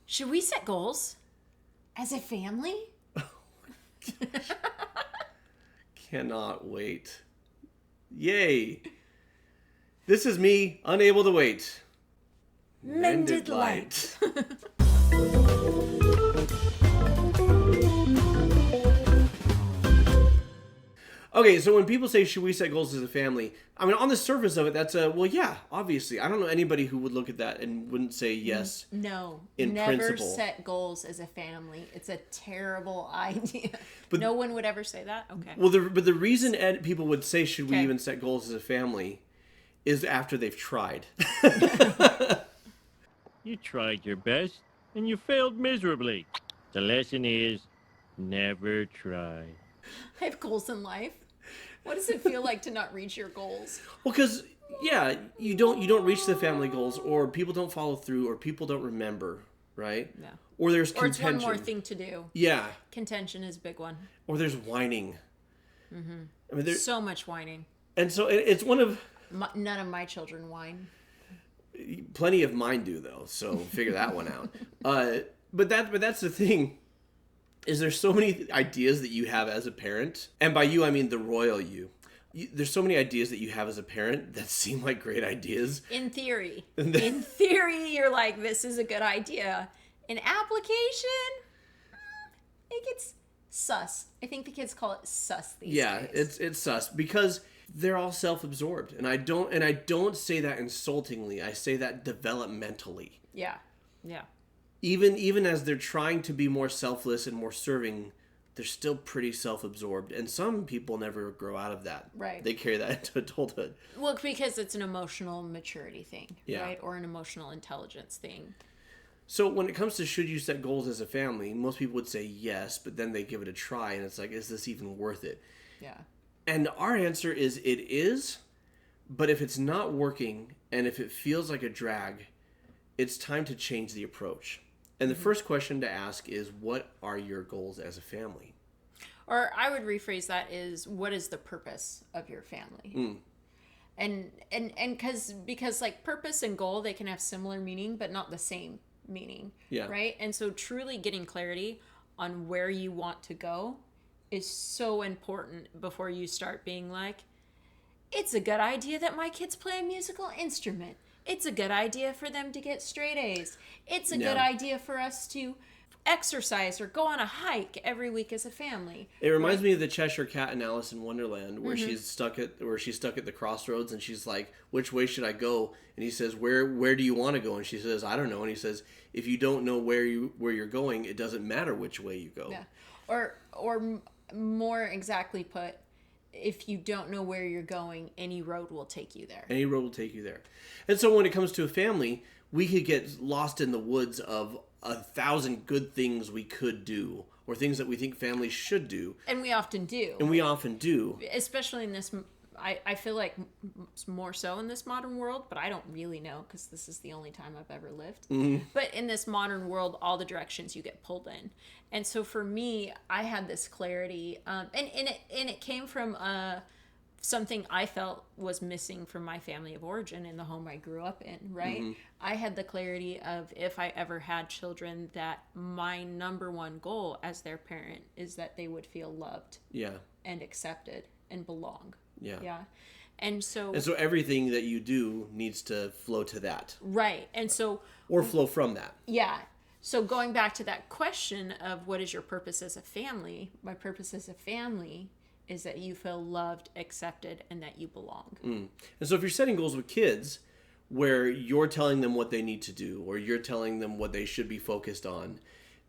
Should we set goals as a family? Cannot wait. Yay. This is me, unable to wait. Mended light. Okay, so when people say, should we set goals as a family? I mean, on the surface of it, that's well, yeah, obviously. I don't know anybody who would look at that and wouldn't say yes. No, in never principle. Set goals as a family. It's a terrible idea. But no one would ever say that? Okay. Well, but the reason people would say, should we Okay. even set goals as a family, is after they've tried. You tried your best, and you failed miserably. The lesson is, never try. I have goals in life. What does it feel like to not reach your goals? Well, because yeah, you don't reach the family goals, or people don't follow through, or people don't remember, right? Yeah. Or there's Or it's contention. one more thing to do. Yeah. Contention is a big one. Or there's whining. Mm-hmm. I mean, there's So much whining. and so it's one of None of my children whine. plenty of mine do though. So figure that one out. But that's the thing. Is there's so many ideas that you have as a parent, and by you I mean the royal you. There's so many ideas that you have as a parent that seem like great ideas. In theory. In theory, you're like, this is a good idea. In application, it gets sus. I think the kids call it sus these days. It's sus because they're all self-absorbed, and I don't say that insultingly. I say that developmentally. Yeah. Even as they're trying to be more selfless and more serving, they're still pretty self-absorbed. And some people never grow out of that. Right. They carry that into adulthood. Well, because it's an emotional maturity thing, Yeah. right? Or an emotional intelligence thing. So when it comes to should you set goals as a family, most people would say yes, but then they give it a try, and it's like, is this even worth it? Yeah. And our answer is it is, but if it's not working, and if it feels like a drag, it's time to change the approach. And the first question to ask is, what are your goals as a family? Or I would rephrase that is, what is the purpose of your family? And because like purpose and goal, they can have similar meaning, but not the same meaning. Yeah. Right? And so truly getting clarity on where you want to go is so important before you start being like, it's a good idea that my kids play a musical instrument. It's a good idea for them to get straight A's. It's a good idea for us to exercise or go on a hike every week as a family. It reminds me of the Cheshire Cat in Alice in Wonderland, where she's stuck at the crossroads, and she's like, "Which way should I go?" And he says, "Where do you want to go?" And she says, "I don't know." And he says, "If you don't know where you're going, it doesn't matter which way you go." Yeah. Or more exactly put, if you don't know where you're going, any road will take you there. Any road will take you there. And so when it comes to a family, we could get lost in the woods of 1,000 good things we could do, or things that we think families should do. And we often do. Especially in this, I feel like more so in this modern world, but I don't really know because this is the only time I've ever lived. Mm-hmm. But in this modern world, all the directions you get pulled in. And so for me, I had this clarity, and it came from something I felt was missing from my family of origin in the home I grew up in, right? Mm-hmm. I had the clarity of, if I ever had children, that my number one goal as their parent is that they would feel loved and accepted and belong. Yeah. And so everything that you do needs to flow to that. Right. And so... Or flow from that. Yeah. So going back to that question of what is your purpose as a family, my purpose as a family is that you feel loved, accepted, and that you belong. And so if you're setting goals with kids where you're telling them what they need to do, or you're telling them what they should be focused on,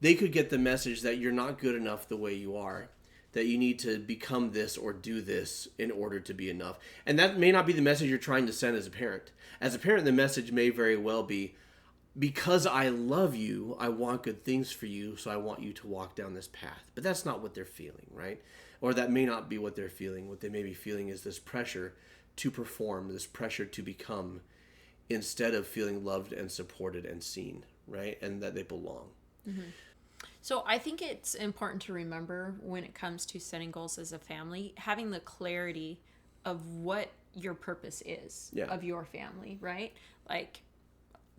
they could get the message that you're not good enough the way you are, that you need to become this or do this in order to be enough. And that may not be the message you're trying to send as a parent. As a parent, the message may very well be, because I love you, I want good things for you, so I want you to walk down this path. But that's not what they're feeling, right? Or that may not be what they're feeling. What they may be feeling is this pressure to perform, this pressure to become, instead of feeling loved and supported and seen, right? And that they belong. Mm-hmm. So I think it's important to remember when it comes to setting goals as a family, having the clarity of what your purpose is of your family, right? Like,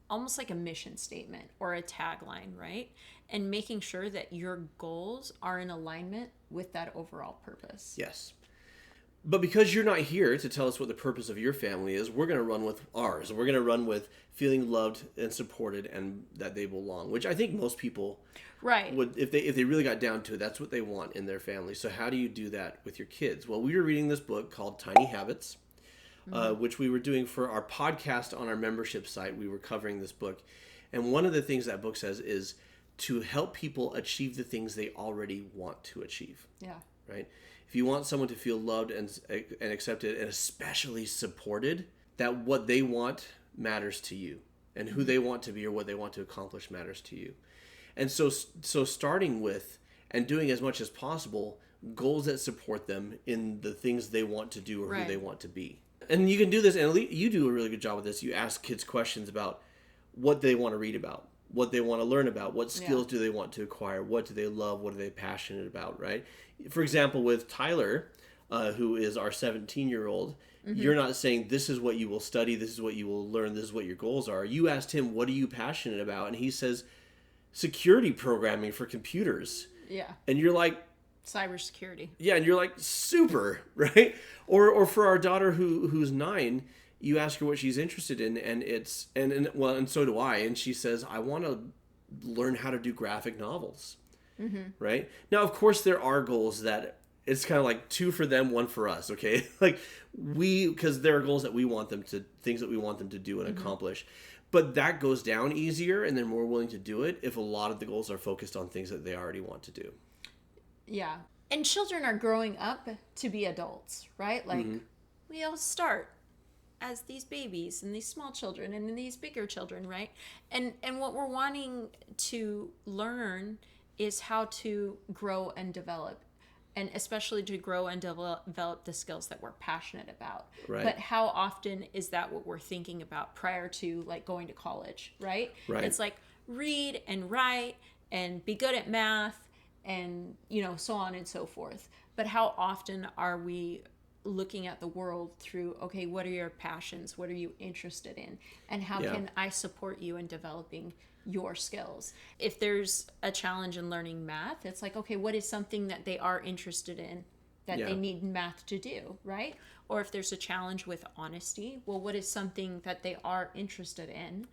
almost like a mission statement or a tagline, right? And making sure that your goals are in alignment with that overall purpose. Yes. But because you're not here to tell us what the purpose of your family is, we're going to run with ours. We're going to run with feeling loved and supported and that they belong, which I think most people would, if they really got down to it, that's what they want in their family. So how do you do that with your kids? Well, we were reading this book called Tiny Habits, which we were doing for our podcast on our membership site. We were covering this book. And one of the things that book says is to help people achieve the things they already want to achieve. Yeah. Right? If you want someone to feel loved and accepted and especially supported, that what they want matters to you, and who they want to be or what they want to accomplish matters to you. And so starting with and doing as much as possible goals that support them in the things they want to do or who they want to be. And you can do this, and you do a really good job with this. You ask kids questions about what they want to read about, what they want to learn about, what skills do they want to acquire, what do they love, what are they passionate about, right? For example, with Tyler, who is our 17-year-old, you're not saying this is what you will study, this is what you will learn, this is what your goals are. You asked him, what are you passionate about? And he says, security programming for computers. Yeah. And you're like, cybersecurity. Yeah, and you're like, super, right? Or for our daughter who's 9, you ask her what she's interested in, and it's and so do I. And she says, I want to learn how to do graphic novels. Right? Now, of course, there are goals that it's kind of like 2 for them, 1 for us. Okay, like because there are goals that we want them to, things that we want them to do and accomplish. But that goes down easier, and they're more willing to do it if a lot of the goals are focused on things that they already want to do. Yeah. And children are growing up to be adults, right? Like we all start as these babies and these small children and then these bigger children, right? And what we're wanting to learn is how to grow and develop, and especially to grow and develop the skills that we're passionate about. Right. But how often is that what we're thinking about prior to like going to college, right? It's like read and write and be good at math and, you know, so on and so forth. But how often are we looking at the world through, okay, what are your passions? What are you interested in? And how can I support you in developing your skills? If there's a challenge in learning math, it's like, okay, what is something that they are interested in that they need math to do, right? Or if there's a challenge with honesty, well, what is something that they are interested in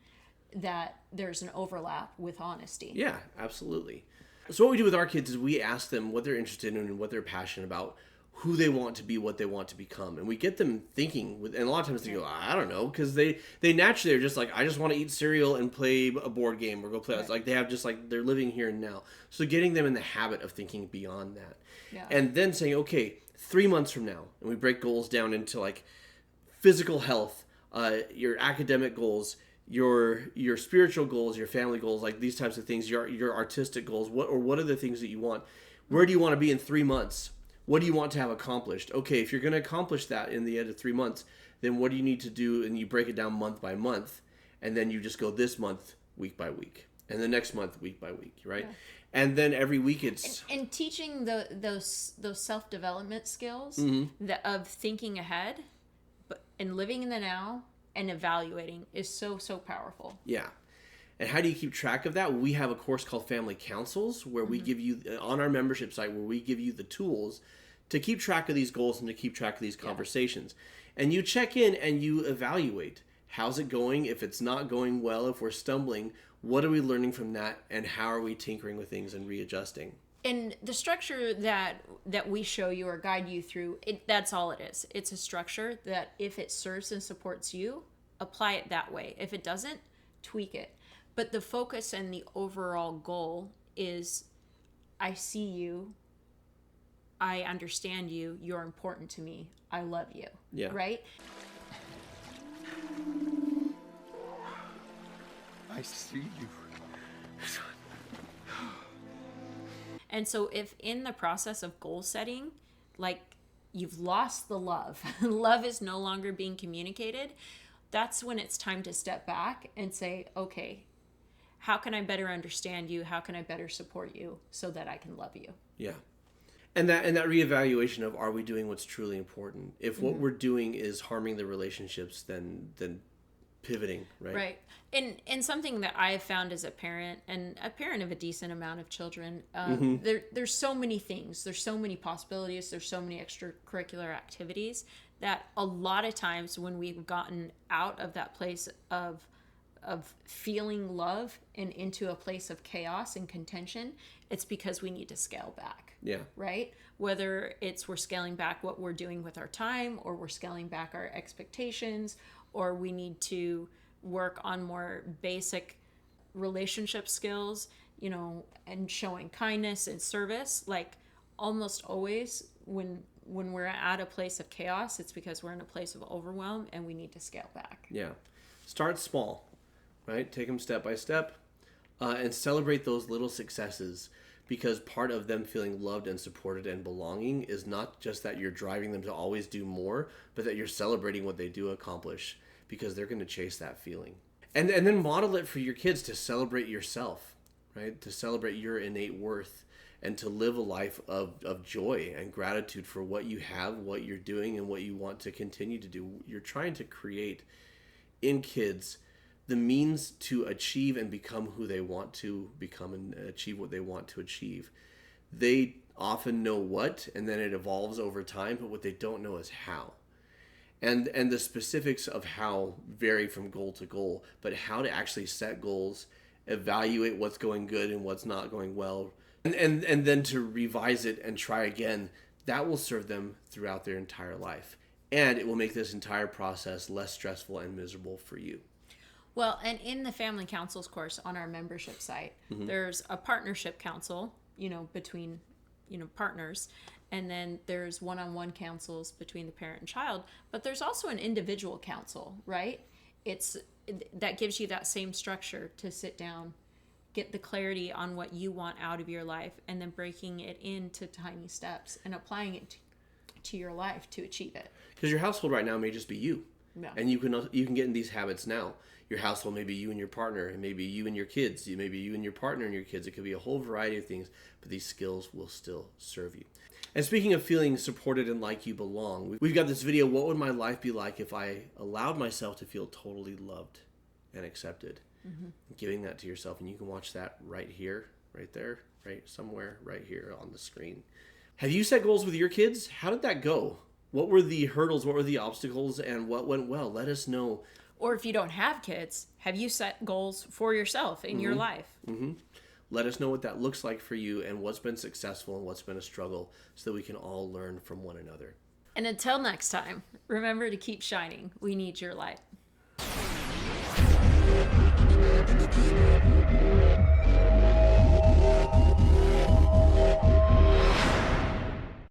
that there's an overlap with honesty? Yeah, absolutely. So what we do with our kids is we ask them what they're interested in and what they're passionate about, who they want to be, what they want to become. And we get them thinking, and a lot of times they go, I don't know, because they naturally are just like, I just want to eat cereal and play a board game or go play. It's like they have just like, they're living here and now. So getting them in the habit of thinking beyond that. And then saying, okay, 3 months from now, and we break goals down into like physical health, your academic goals, your spiritual goals, your family goals, like these types of things, your artistic goals, what are the things that you want? Where do you want to be in 3 months? What do you want to have accomplished? Okay, if you're going to accomplish that in the end of 3 months, then what do you need to do? And you break it down month by month, and then you just go this month, week by week, and the next month, week by week, right? Yeah. And then every week it's... And teaching those self-development skills of thinking ahead and living in the now and evaluating is so, so powerful. Yeah. And how do you keep track of that? We have a course called Family Councils where we give you, on our membership site, where we give you the tools to keep track of these goals and to keep track of these conversations. And you check in and you evaluate. How's it going? If it's not going well, if we're stumbling, what are we learning from that? And how are we tinkering with things and readjusting? And the structure that we show you or guide you through, that's all it is. It's a structure that if it serves and supports you, apply it that way. If it doesn't, tweak it. But the focus and the overall goal is, I see you, I understand you, you're important to me, I love you, right? I see you. And so if in the process of goal setting, like you've lost the love, love is no longer being communicated, that's when it's time to step back and say, okay, how can I better understand you? How can I better support you so that I can love you? Yeah. And that reevaluation of, are we doing what's truly important? If what we're doing is harming the relationships, then pivoting, right? Right. And something that I have found as a parent, and a parent of a decent amount of children, there's so many things, there's so many possibilities, there's so many extracurricular activities that a lot of times when we've gotten out of that place of feeling love and into a place of chaos and contention, it's because we need to scale back. Yeah. Right? Whether it's we're scaling back what we're doing with our time, or we're scaling back our expectations, or we need to work on more basic relationship skills, and showing kindness and service. Like, almost always when we're at a place of chaos, it's because we're in a place of overwhelm and we need to scale back. Yeah. Start small, right? Take them step by step, and celebrate those little successes, because part of them feeling loved and supported and belonging is not just that you're driving them to always do more, but that you're celebrating what they do accomplish, because they're going to chase that feeling. And then model it for your kids to celebrate yourself, right? To celebrate your innate worth, and to live a life of joy and gratitude for what you have, what you're doing, and what you want to continue to do. You're trying to create in kids the means to achieve and become who they want to become and achieve what they want to achieve. They often know what, and then it evolves over time, but what they don't know is how. And the specifics of how vary from goal to goal, but how to actually set goals, evaluate what's going good and what's not going well, and then to revise it and try again, that will serve them throughout their entire life. And it will make this entire process less stressful and miserable for you. Well, and in the Family Councils course on our membership site, there's a partnership council, between, partners. And then there's one-on-one counsels between the parent and child. But there's also an individual counsel, right? That gives you that same structure to sit down, get the clarity on what you want out of your life, and then breaking it into tiny steps and applying it to your life to achieve it. Because your household right now may just be you. Yeah. And you can get in these habits now. Your household may be you and your partner, and maybe you and your kids, maybe you and your partner and your kids. It could be a whole variety of things, but these skills will still serve you. And speaking of feeling supported and like you belong, we've got this video, what would my life be like if I allowed myself to feel totally loved and accepted? Giving that to yourself, and you can watch that right here, right there, right somewhere, right here on the screen. Have you set goals with your kids? How did that go? What were the hurdles? What were the obstacles? And what went well? Let us know. Or if you don't have kids, have you set goals for yourself in your life? Let us know what that looks like for you and what's been successful and what's been a struggle, so that we can all learn from one another. And until next time, remember to keep shining. We need your light.